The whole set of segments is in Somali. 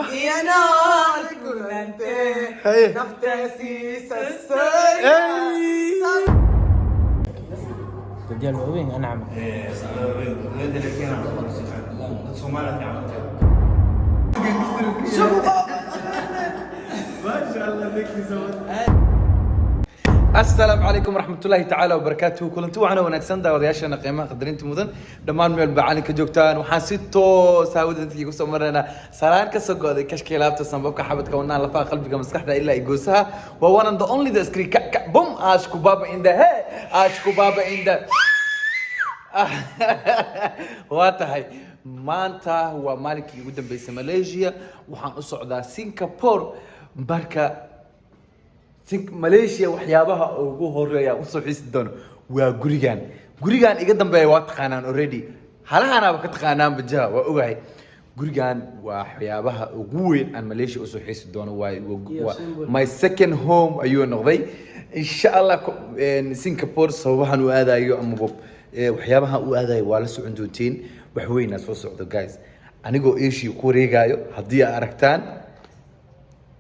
يا نار كلنتي نفتسي سسي تديال وين انا عم السلام عليكم ورحمة الله تعالى وبركاته. كلنتو وعنا ونكسن داودياشنا قيمة قدرين مدن دمان ميل بعاني كجوكتان وحاسيتو ساود انتي قصة مرنا ساران كسوق هذا كشكيلات تصنبك حبت كوننا لفا قلبك مسكحة إلا يجوزها ووانا the only the screen بوم أشكو بابا in the head أشكو بابا in the واتهاي مانتا هو مالكي قدام بيس ماليزيا وحان أصعد سنغافورة بركة ماليزيا وحيابها ugu horeeya u soo xiisi doono waa gurigan iga dambeeya waa taqaanaan already halahanaba ka taqaanaan bajaha waa ogahay gurigan waa waxyaabaha ugu weyn aan Malaysia u soo xiisi doono waa my second home ayuu noqday insha Allah Singapore sababahan u aadayo ama waxyaabaha u aadayo waa la socon doontiin wax weyn soo socdo guys anigoo iishii ku wareegayo hadii aad aragtaan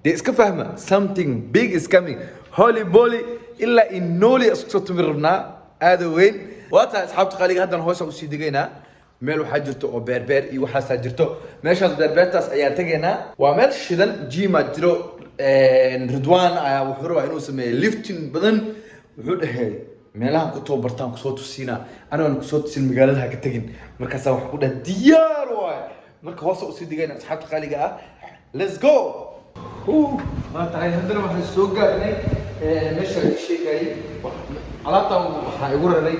iska fahma something big is coming holy boly illa in noli isku tumirna aada weyn waata asxaabta qaliga hadan hoosa u sii digaynaa meel waxa jirto oo beerbeer iyo waxa jirto meeshaas beerbeertaas ayaa tageynaa waa meel shidan jima jiro Ridwan ayaa wuxuu rabaa inuu sameeyo lifting badan wuxuu dhahay meelaha ku tababartaan ku soo tusiina anagoo ku soo tusin magaalada ka tagin markaas wax ku dhahay diyaar waay marka hoosa u sii digaynaa asxaabta qaliga ah let's go ما تعال هندرة واحد السوق قالني مش هالشيء جاي علاقة وحيقول لي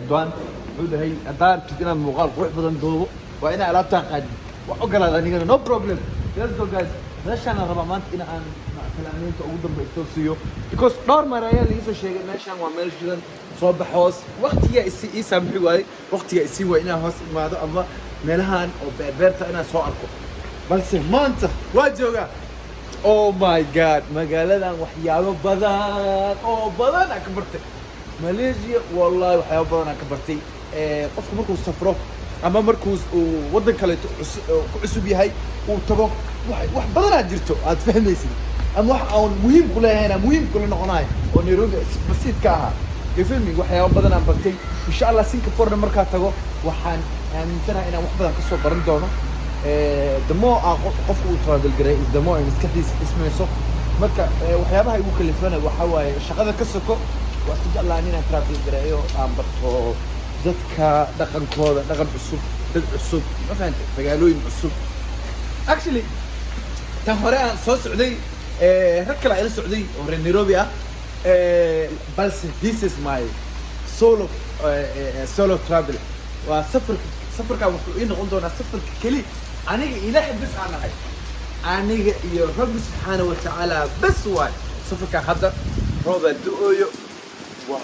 دوان عود هاي أدار تجينا المغال روح بدن دوبه وأنا علاقة قاعد وأقول هذا نيجي no problem let's go guys ليش أنا ربما ما أنت أنا فلانين تقودهم بالتوصيو because نور مرايا اللي يسوي شيء ماشي أنا وعمل جدا صوب حوس وقت هي إسي سامحي واي وقت هي إسي وإنا هوس ما هذا أما ملهان أو بيرت أنا سواركو بس ما أنت واجوجا Oh my god magaaladan waxyaabo badan oo badan ka bartay Malaysia wallahi waxyaabo badan ka bartay qofku markuu safro ama markuu wadan kale ku cusub yahay uu tago wax badan jirto aad fahmaysid ama wax aan muhiim ku leeyahay muhiim ku noqonaay oo Nairobi basiid ka aha gefilmi waxyaabo badan aan bartay insha Allah Singapore marka tago waxaan aaminsanahay inaan wax badan ka soo baran doono the more qof uu travel garay the more maskaxdiisa ismayso marka waxyaabaha ugu kalifana waxa waaye shaqada ka soko waa isku jeclaan inaan travel garayo aan barto dadka dhaqankooda dhaqan cusub dad cusub ma fahantay magaalooyin cusub actually tan hore aan soo socday rag kale ay socday oo reer Nairobi ah balse this is my solo travel waa safarka wuxuu ii noqon doonaa safarka kali aniga ilaahay bas aan ahay aniga iyo rabbi subhanahu wa ta'ala bas waay safarka hadda rooba du'ooyo waa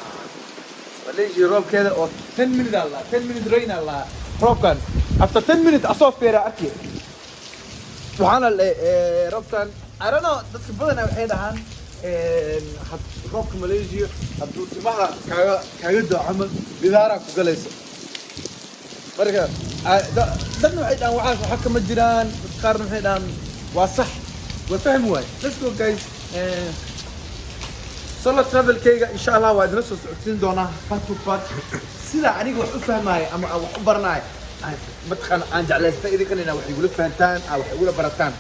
walahi roobkeeda oo 10 minutes alla 10 minutes rain alla roobkan after 10 minutes asoo feera arki subhanallah roobkan I don't know dadka badan waxay dhahaan roobka Malaysia hadduu timaha kaaga doo camal bidaara ku galayso marka dadna waxay dhaan waxa kama jiraan qaarna waxay dhaan waa sax waa fahmi waay let's go guys solo travel kayga insha Allah waa idin soo socodsiin doonaa part to part sida aniga wax u fahmaay ama wax u barnaay matqan aan jeclaystay idinka wax igula fahantaan wax igula barataan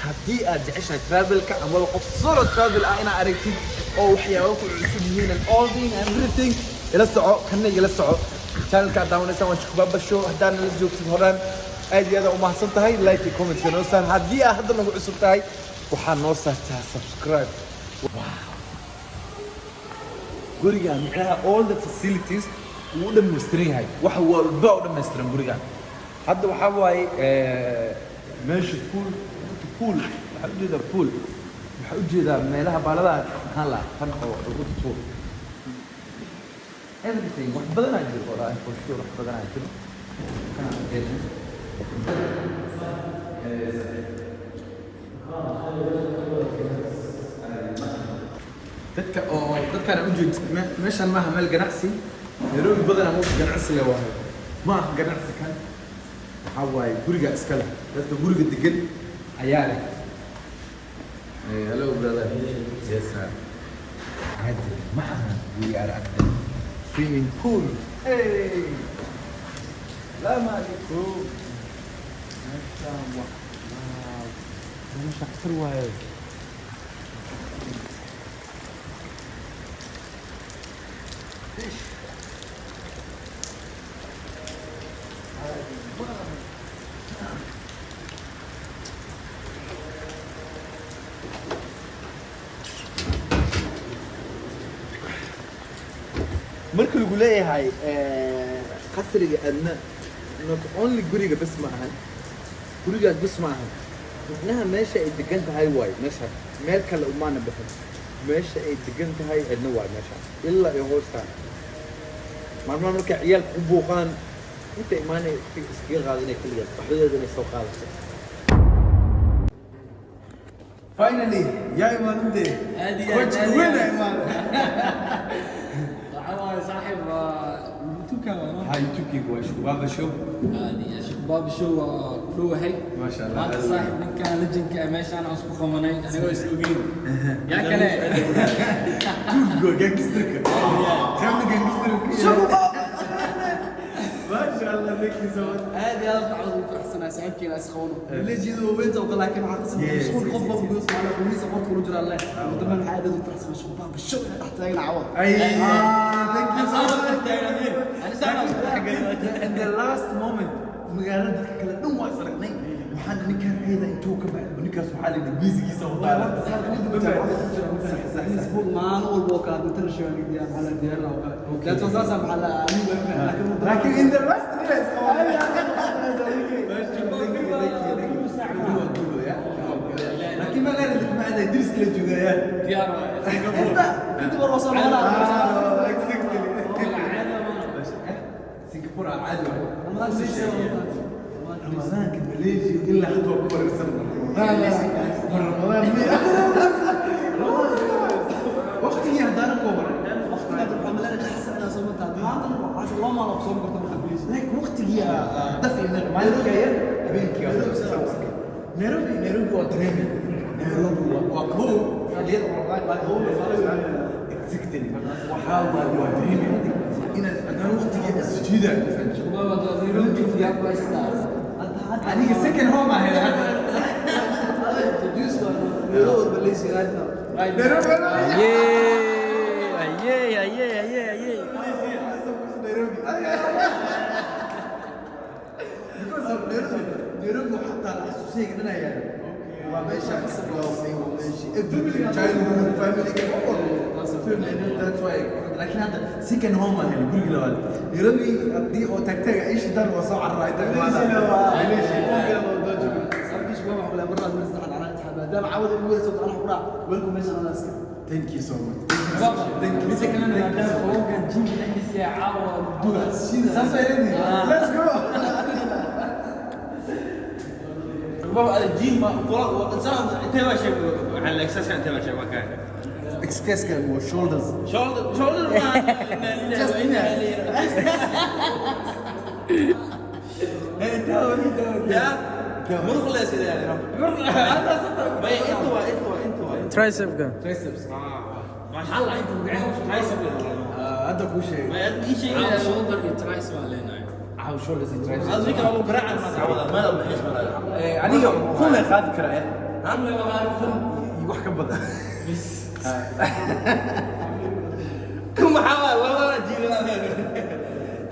haddii aad jeceshahay travelka ama qof solo travel ah ina aragtid oo waxyaabo ku cusub yihiin all thing and everything ila soco kana ila soco channel ka daawanaysan waan ku babasho hadaan la joogtid horaan aad iyo aad u mahadsan tahay like iyo comment kana soo hadii aad hadda nagu cusub tahay waxaan noo saartaa subscribe guriga maxaa all the facilities uu dhammaystiran yahay wax walba u dhammaystiran guriga hadda waxa waaye meesha pool waxa u jeedaa pool waxa u jeedaa meelaha baalada hala tan oo ugu tuur everything wax badan aan jiro oo for sure wax badan aan jiro dadka aan u jeedo meeshan maaha meel ganacsi Nairobi badan ama ganacsi la waayo ma ganacsi kan waxa waaye guriga iska leh dadka guriga degan عيالك. Hello brother. Yes sir. عدل معنا we are at the swimming pool. Hey. السلام عليكم. ما شاء الله. واو. أنا مش أكثر واعي. marka lagu leeyahay qasriga adna not only guriga bas ma ahan gurigaas bas ma ahan macnaha meesha ay degan tahay waay meesha meel kale umaana bixin meesha ay degan tahay adna waay meesha ilaa ay hoostaan maalmaha markay ciyaalka u buuqaan inta imaanay iskaga qaadanay keligeed baxdadeeda inay soo qaadato finally yaa imaaninde coach weyn aa imaanay صاحب يوتيوب كمان هاي يوتيوب كيف واش بابا شو شيخ باب شو كله هيك ما شاء الله هذا صاحب من كان لجن كماشي انا اسمه خمني انا هو سوقين يا كلا جو جانجستر كم جانجستر شو ما شاء الله لك يسوي هذه يلا تعوض في احسن اسعد كي ناس خونه اللي يجي له بنت وقال لك انا شغل خبط بيوصل على بوليس صورت ورجل الله وتمام حاجه تحسب شو باب الشغل تحت زي العوض اي in the last moment magaalada dadka kale dhan waa isragnay waxaan ninkan ciida intuu ka baxay ninkaas waxaa la yidhi biisigiisa wadaa isbuuc maalin walba oo kala inta la sheegay diyaar ala diyaar oo kale dadka saasa maxalla laakiin in the last minutes laakiin ma leeyahay dadka ma ada diris kala joogayaan ديار انت برا وصل ولا سنغافورة عادي رمضان كان ماليزي الا حتى كبر السنه رمضان وقت هي دار كبر وقت هذا الحمل انا احس انا صمت ما عشان الله ما لبسهم قلت لك وقت هي دفع ما لك بينك نيروبي وتريمي نيروبي وكو اليوم رمضان هو اكزكتني وحاول وتريمي إن أنا وقتي السجيدة والله ما تزيدون في ابو استاذ أنا سكن هو مع هذا تدوس نيروبي بالليسي هذا نيروبي نيروبي حتى الأساسية كنا يعني وماشي حسب وماشي everything childhood family that's why لكن هذا سكن هوم هنا بقول له نيروبي دي أو تكتك إيش ده الوصاع على الرايت ليش صارت شو ما ولا مرة نزحت على حبة ده معود الأول صوت أنا حورا ولكم ماشي أنا أسكت thank you so much thank you مثل كنا نقدر فوق الجيم نحن ساعة ودوس ساسا يدي let's go بابا الجيم فوق صار انت ما شايف على الاكسس انت ما شايف مكان اكسكاس كان هو shoulders شولدر يا مرخلص يعني انتوا ترايسب كان triceps ما شاء الله انتوا ترايسب عندك وش شيء ما ادري شيء شولدر ترايسب علينا عاو shoulders and triceps قصدي كانوا قراعه ما تعوض ما لو بحيش ولا aniga كل خاد كرايات عم ما بعرف wax ka badan كم حاول والله جيل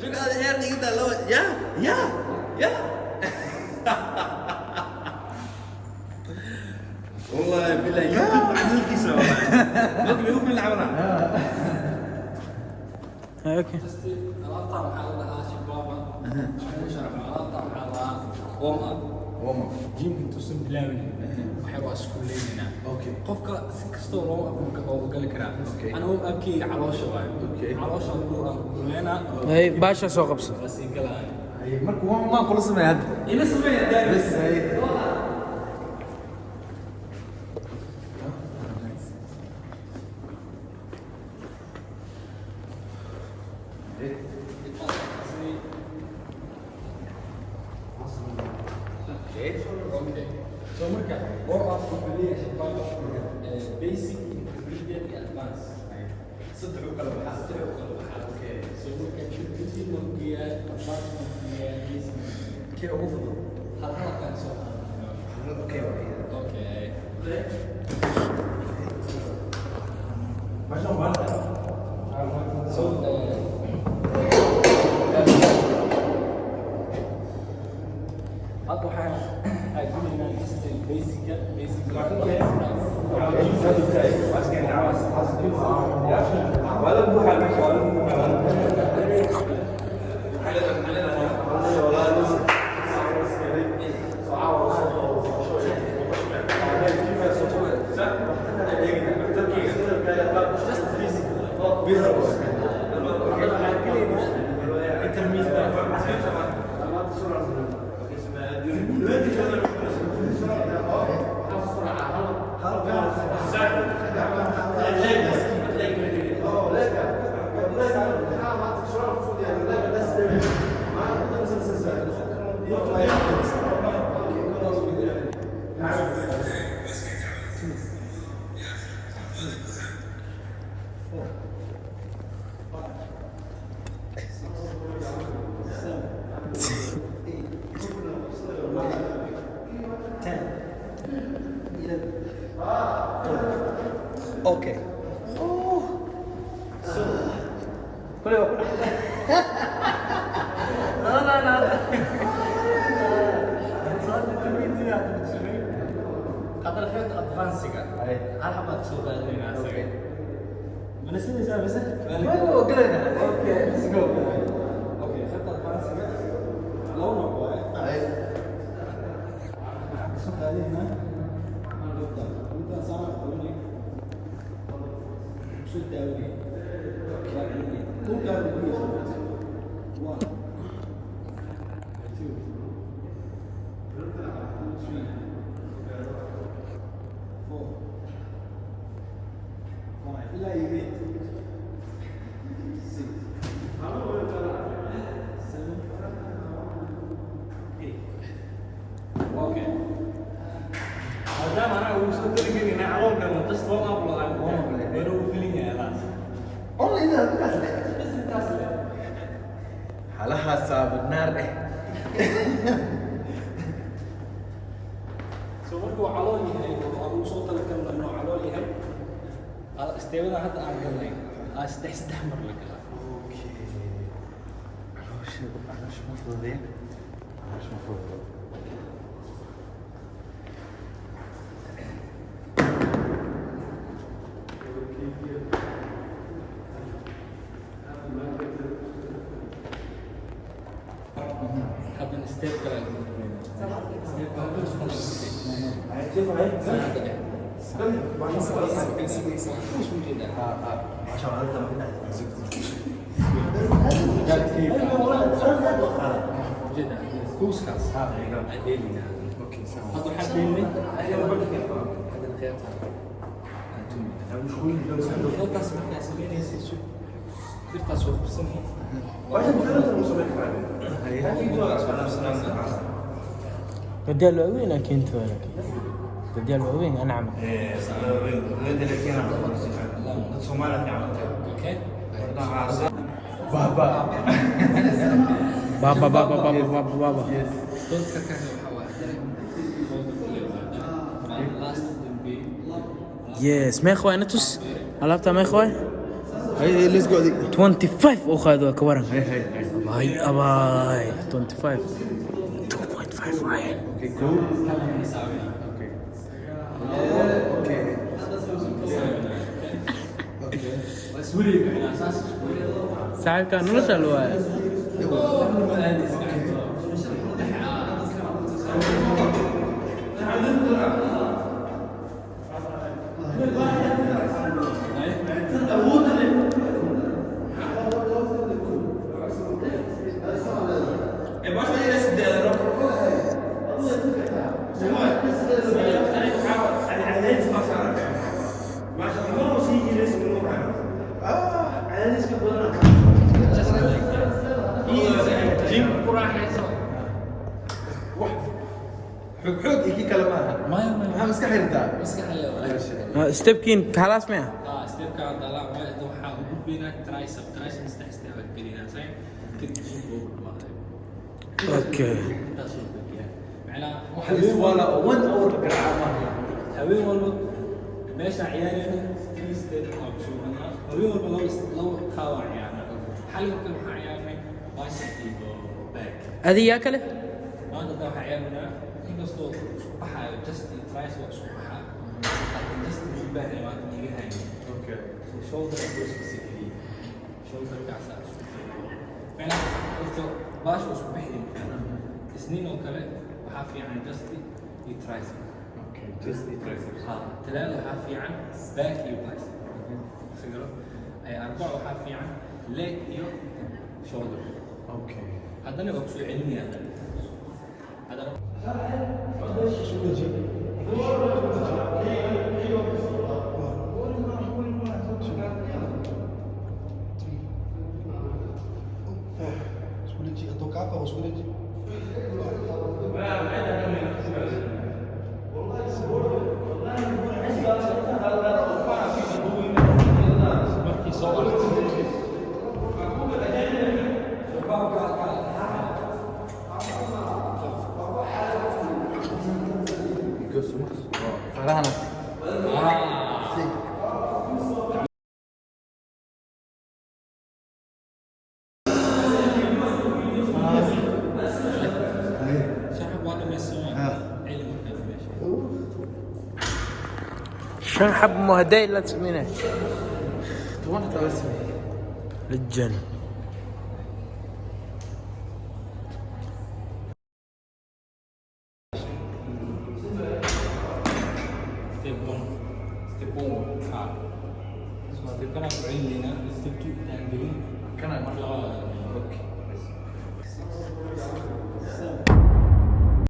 شو هذا يعني كده لو يا والله بالله يوتيوب عدل كيسه والله يوتيوب اللي عملها اوكي القطع محلها شبابا شرف القطع محلها ووم اب جيمكن توسم بلاوي waxay waa isku leeyahay okay qofka si kasto loo aqoon gali karaa ana hum abki caloosha waay caloosha uu kuleena هي باشا سoo qabso basi galay marka ma kula sameeyay hadda ila sameeyay bas hay So marka warm up wuxuu leeyahay shabaab basic intermediate iyo advance saddex u kala baxaa okay so marka intermediate markiya advance markiya basic كيف أفضل؟ hal kan soo اوكي okay ما شاء الله so hadda waxaan aadinaynaa system basic اوكي قدر خيط ادفانسيغا هل حبات تشوف هذين اساسا من السنه بس ما قلنا اوكي ليتس جو اوكي خيط ادفانسيغا لونه واحد شوف هذين انت صار قولي شو الدوري هو قال لي 1 2 3 لا يريد 6 اوكي هذا انا وصلت لك ان عوض كان تصل ابل انا فيلينج يا ناس والله اذا بتسلك على حساب النار سو markuu calool yahay oo soo talagalay inuu calool yahay استيبنا حتى عن قلنا استحمر لك اوكي علاش المفروض ايه علاش المفروض حتى نستيب كلام جدا كوسكاس عديلنا اوكي هذا حد مني هذا الخيط الخيط اسمح لي اسمعني شو كيف تسوق بسنه بدي وين كنت ولك بدي وين انا عم اوكي بابا بابا بابا بابا بابا بابا دول كان يس ما اخوي انتوس علبتها ما اخوي هي ليتس جو 25 اخذوا كورن هي هاي اباي 25 2.5 رايح اوكي كول اوكي سوري من اساس ساعه كان وصل واي حق يجي كلامها ما مسك حيرتا مسك حلو ستيبكين خلاص معه ستيب كان طلع وايد وحا وقبينا ترايسب مستحستي وقبينا زين كنت شوفوا اوكي انت شوفك يعني معناها وحديث ولا 1 اور قرعه هاوين والله ماشي عيالنا ستيل او شوفنا هاوين والله لو خاوع يعني حل كل عيالنا بايسكل باك هذه ياكله ما نقدر عيالنا inkastoo waxaa just tries wax isku baxaa laakiin just u baahan yahay maanta niga hayn اوكي so shoulder goes basically shoulder kaasa isku macna inta baash isku bixin isniin oo kale waxaa fiican just i tries اوكي جست triceps ha talaada waxaa fiican back iyo bicep sigaro ay arbaca waxaa fiican leg iyo shoulder اوكي haddana waa kusoo celinayaan haddana Escolhi, eu tocava, eu escolhi. فرهنا شرح وانا مسوي علم شن حب مهدي لا تسمينه وانا توسمي للجن ستيب 1 ستيب 1 ستيب كان عندنا ستيب 2 تعملين كان اوكي